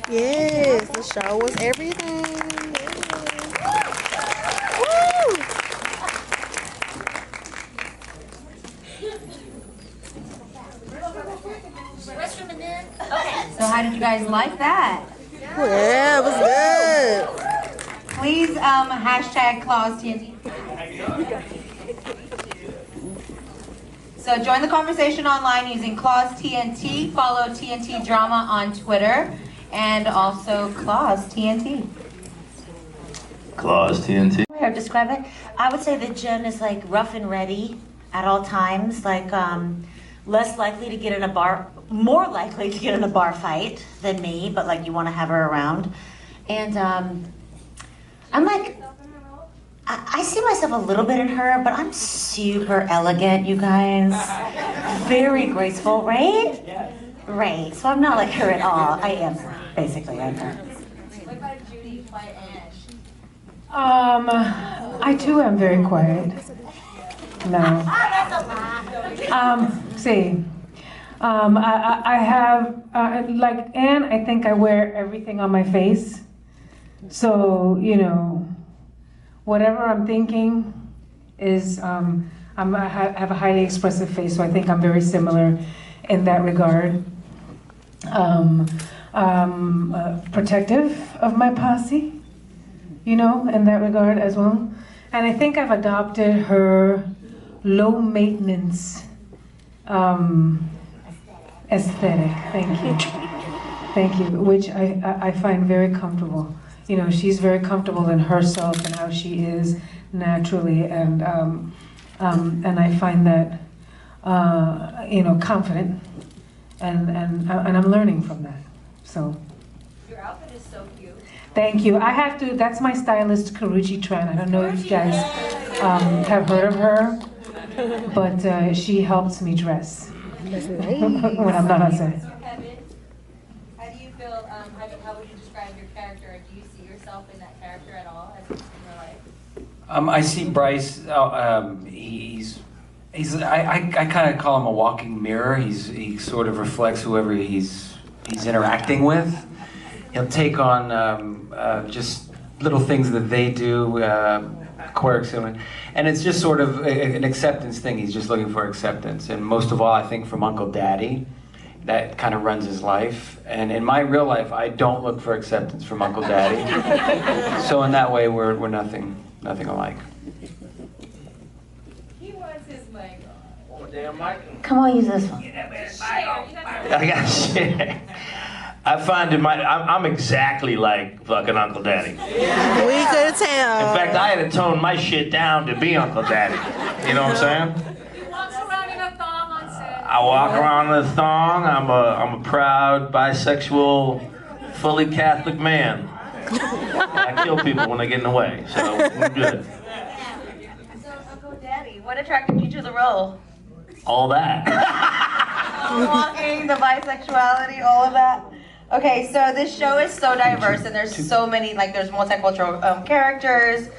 Yes, the show was everything. Woo! Restroom and then? Okay. So how did you guys like that? Yeah, it was good. Please hashtag Claus TNT. So join the conversation online using Claus TNT. Follow TNT Drama on Twitter and also Claus TNT. Claus TNT. Way I would describe it, I would say that Jen is like rough and ready at all times, like less likely to get in a bar, more likely to get in a bar fight than me, but like you want to have her around. And I'm like, I see myself a little bit in her, but I'm super elegant, you guys. Very graceful, right? Right, so I'm not like her at all. I am, basically, I'm her. What about Judy, quiet Ash? I too am very quiet. No. See, I have, like Anne, I think I wear everything on my face. So, you know, whatever I'm thinking is, I have a highly expressive face, so I think I'm very similar in that regard. Protective of my posse, you know, in that regard as well. And I think I've adopted her low maintenance aesthetic, thank you. Thank you, which I find very comfortable. You know, she's very comfortable in herself and how she is naturally, and I find that, you know, confident, and I'm learning from that, so. Your outfit is so cute. Thank you. I have to, that's my stylist, Karuchi Tran. I don't know if you guys have heard of her, but she helps me dress when I'm not on set. How do you feel, how would you describe your character? Do you see yourself in that character at all as in your life? I see Bryce, I kind of call him a walking mirror. He sort of reflects whoever he's interacting with. He'll take on just little things that they do, quirks, and it's just sort of an acceptance thing. He's just looking for acceptance, and most of all, I think from Uncle Daddy, that kind of runs his life. And in my real life, I don't look for acceptance from Uncle Daddy. So in that way, we're nothing alike. He wants his mic on. Oh, damn mic. Come on, use this one. I got shit. I find I'm exactly like fucking Uncle Daddy. We could tell. In fact, I had to tone my shit down to be Uncle Daddy. You know what I'm saying? He walks around in a thong on set. I walk around in a thong. I'm a proud bisexual, fully Catholic man. I kill people when they get in the way, so we're good. So, Uncle Daddy, what attracted you to the role? All that. Walking, the bisexuality, all of that. Okay, so this show is so diverse, and there's so many, like there's multicultural characters.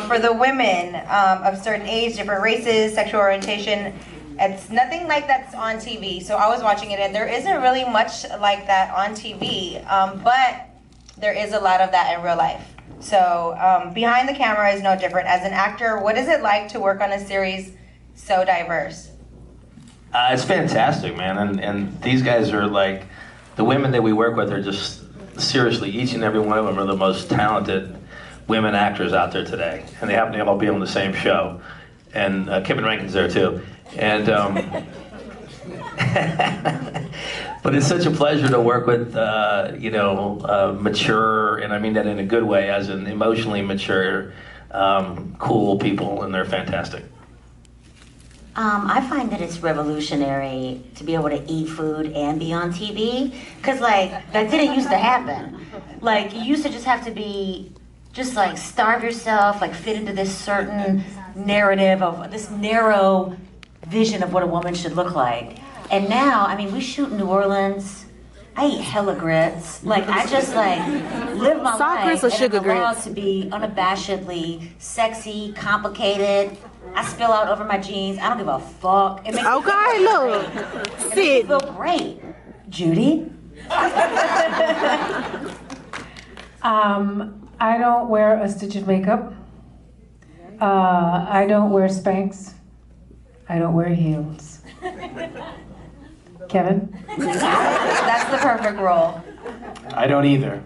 For the women of certain age, different races, sexual orientation, it's nothing like that's on TV. So I was watching it, and there isn't really much like that on TV, but there is a lot of that in real life. So behind the camera is no different. As an actor, what is it like to work on a series so diverse? It's fantastic, man, and these guys are like, the women that we work with are just, seriously, each and every one of them are the most talented women actors out there today, and they happen to all be on the same show, and Kevin Rankin's there too, and but it's such a pleasure to work with, you know, mature, and I mean that in a good way, as in emotionally mature, cool people, and they're fantastic. I find that it's revolutionary to be able to eat food and be on TV, because like that didn't used to happen. Like you used to just have to be, just like starve yourself, like fit into this certain narrative of this narrow vision of what a woman should look like. And now, I mean, we shoot in New Orleans. I eat hella grits. Like I just like live my Soft life grits or sugar and I'm allowed grits? to be unabashedly sexy, complicated. I spill out over my jeans. I don't give a fuck. It makes me Okay, look. it makes me Sit. feel great. Judy, I don't wear a stitch of makeup. I don't wear Spanx. I don't wear heels. Kevin? That's the perfect role. I don't either.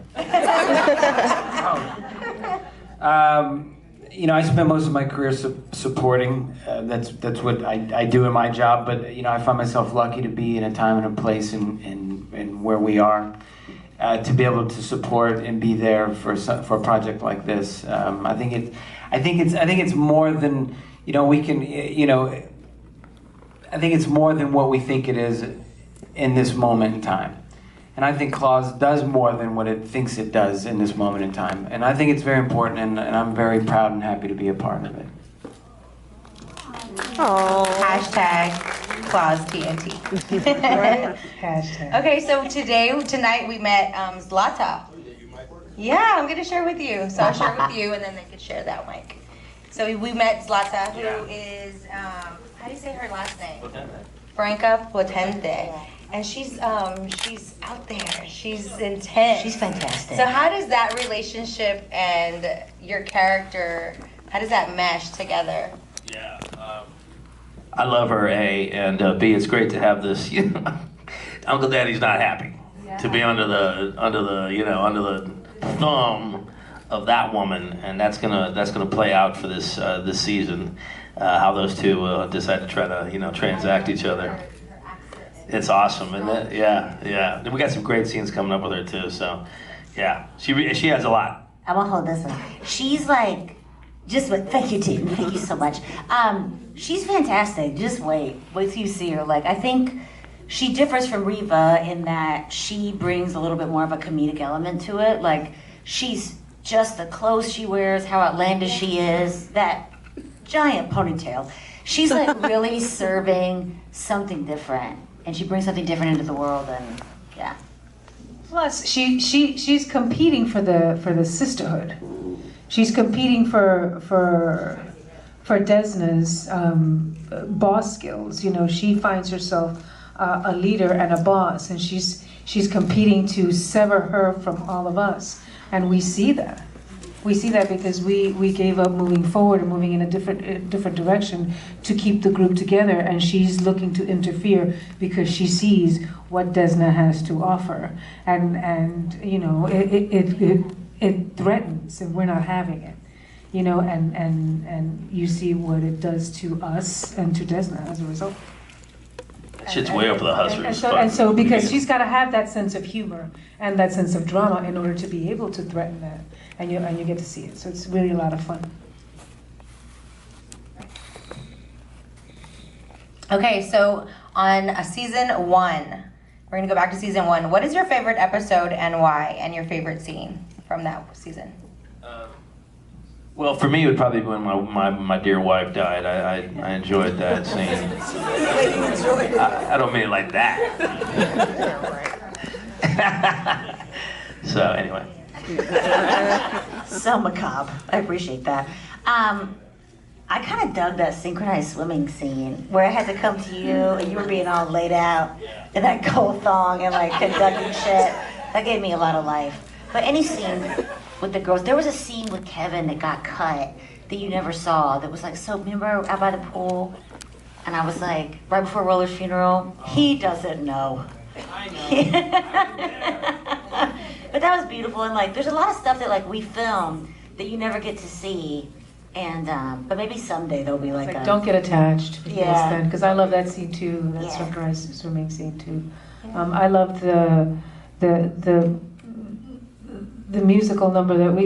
You know, I spent most of my career supporting. That's what I do in my job. But you know, I find myself lucky to be in a time and a place and where we are, to be able to support and be there for a project like this. I think it's more than, you know, we can, you know. I think it's more than what we think it is in this moment in time. And I think Claws does more than what it thinks it does in this moment in time. And I think it's very important, and I'm very proud and happy to be a part of it. Oh. Hashtag Claws TNT. Hashtag. Okay, so tonight we met Zlata. Yeah, I'm gonna share with you. So I'll share with you, and then they could share that mic. So we met Zlata, who is, how do you say her last name? Franca Potente. And she's out there. She's intense. She's fantastic. So how does that relationship and your character, how does that mesh together? Yeah, I love her, A, and B, it's great to have this, you know, Uncle Daddy's not happy. Yeah. To be under the thumb of that woman, and that's gonna play out for this season, how those two decide to try to, you know, transact each other. It's awesome, isn't it? Yeah. We got some great scenes coming up with her too. So, yeah, she has a lot. I won't hold this one. She's like, thank you, team. Thank you so much. She's fantastic. Just wait till you see her. Like, I think she differs from Reva in that she brings a little bit more of a comedic element to it. Like, she's just the clothes she wears, how outlandish she is, that giant ponytail. She's like really serving something different. And she brings something different into the world, and yeah. Plus, she's competing for the sisterhood. She's competing for Desna's boss skills. You know, she finds herself a leader and a boss, and she's competing to sever her from all of us, and we see that. We see that because we gave up moving forward and moving in a different direction to keep the group together, and she's looking to interfere because she sees what Desna has to offer, and you know it threatens, and we're not having it, you know, and you see what it does to us and to Desna as a result. Shit's way over the hustlers. And so because she's got to have that sense of humor and that sense of drama in order to be able to threaten that, and you get to see it. So it's really a lot of fun. Okay, so on season 1, we're gonna go back to season 1. What is your favorite episode and why, and your favorite scene from that season? Well, for me, it would probably be when my dear wife died. I enjoyed that scene. I don't mean it like that. So anyway. So macabre. I appreciate that. I kind of dug that synchronized swimming scene where I had to come to you and you were being all laid out in that gold thong and like conducting shit. That gave me a lot of life. But any scene with the girls, there was a scene with Kevin that got cut that you never saw. That was like, so remember out by the pool, and I was like, right before Roller's funeral, he doesn't know. I know. But that was beautiful, and like, there's a lot of stuff that like we filmed that you never get to see, and but maybe someday there'll be like, Don't get attached. Because I love that scene too. That Yeah. synchronized swimming scene too. I love the musical number that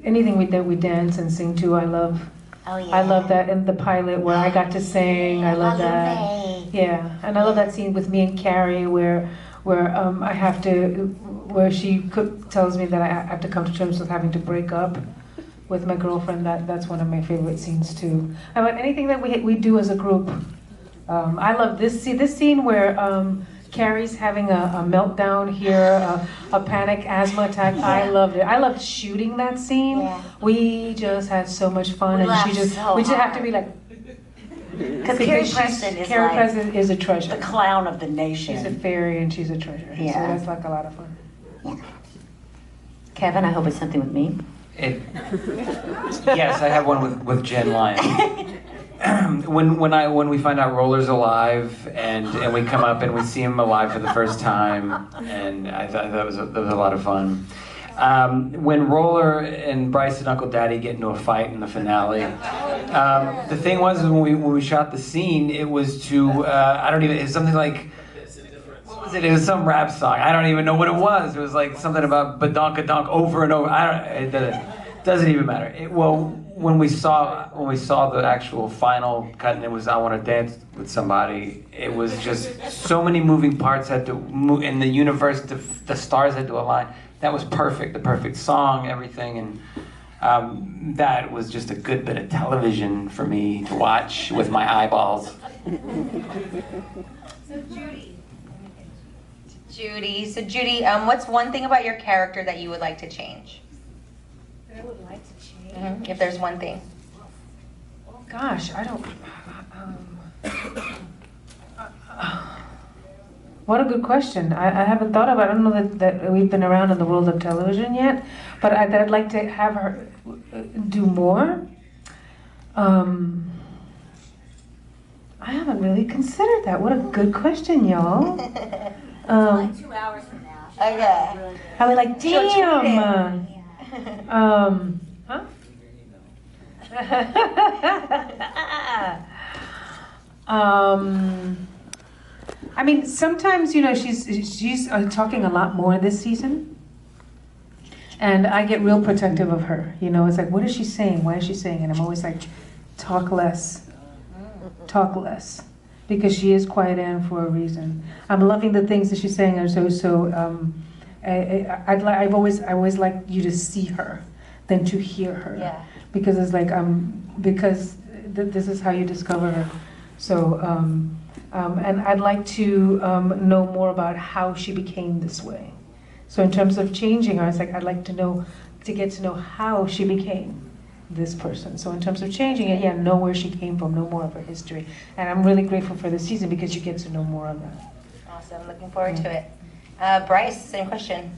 anything that we dance and sing to. I love. Oh yeah. I love that in the pilot where I got to sing. I love that. May. Yeah, and I love that scene with me and Carrie where I have to, where she tells me that I have to come to terms with having to break up with my girlfriend. That's one of my favorite scenes too. And anything that we do as a group. I love this scene where Carrie's having a meltdown here, a panic asthma attack. Yeah. I loved it. I loved shooting that scene. Yeah. We just had so much fun, We and laughed we just so have to hard. be like, Because Carrie Preston is Carrie like Preston is a treasure. the clown of the nation. She's a fairy and she's a treasure. Yeah. So that's like a lot of fun. Yeah. Kevin, I hope it's something with me. Yes, I have one with Jen Lyon. when we find out Roller's alive and we come up and we see him alive for the first time, and I thought that was a lot of fun. When Roller and Bryce and Uncle Daddy get into a fight in the finale, the thing was when we shot the scene, it was to it's something like, what was it? It was some rap song. I don't even know what it was. It was like something about badonkadonk over and over. It doesn't even matter. When we saw the actual final cut and it was I Want to Dance with Somebody, it was just so many moving parts had to move in the universe. The stars had to align. That was perfect. The perfect song, everything, and that was just a good bit of television for me to watch with my eyeballs. So Judy, what's one thing about your character that you would like to change? I would like to change. If there's one thing. Gosh, I don't. What a good question. I haven't thought about it. I don't know that we've been around in the world of television yet, but I'd like to have her do more. I haven't really considered that. What a good question, y'all. Like 2 hours from now. Okay. I was like, She'll tweet damn. Huh? I mean, sometimes, she's talking a lot more this season. And I get real protective of her. It's like, what is she saying? Why is she saying it? I'm always like, talk less. Talk less. Because she is quiet Anne for a reason. I'm loving the things that she's saying. I always like you to see her than to hear her. Yeah. Because it's like, this is how you discover her. So, and I'd like to know more about how she became this way. So in terms of changing her, it's like I'd like to get to know how she became this person. So in terms of changing it, know where she came from, know more of her history. And I'm really grateful for this season because you get to know more of that. Awesome, looking forward to it. Bryce, same question.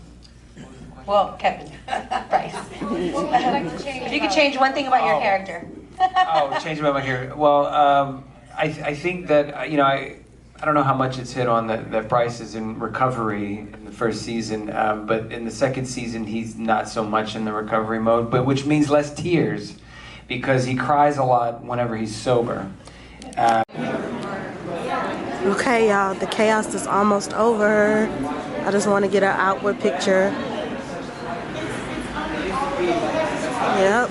Well, Kevin, Bryce. What would you like to change? If you could change one thing about your character. Change about my character. Well, I think that, I don't know how much it's hit on that Bryce is in recovery in the first season, but in the second season he's not so much in the recovery mode, but which means less tears because he cries a lot whenever he's sober. Okay, y'all, the chaos is almost over. I just want to get an outward picture. Yep.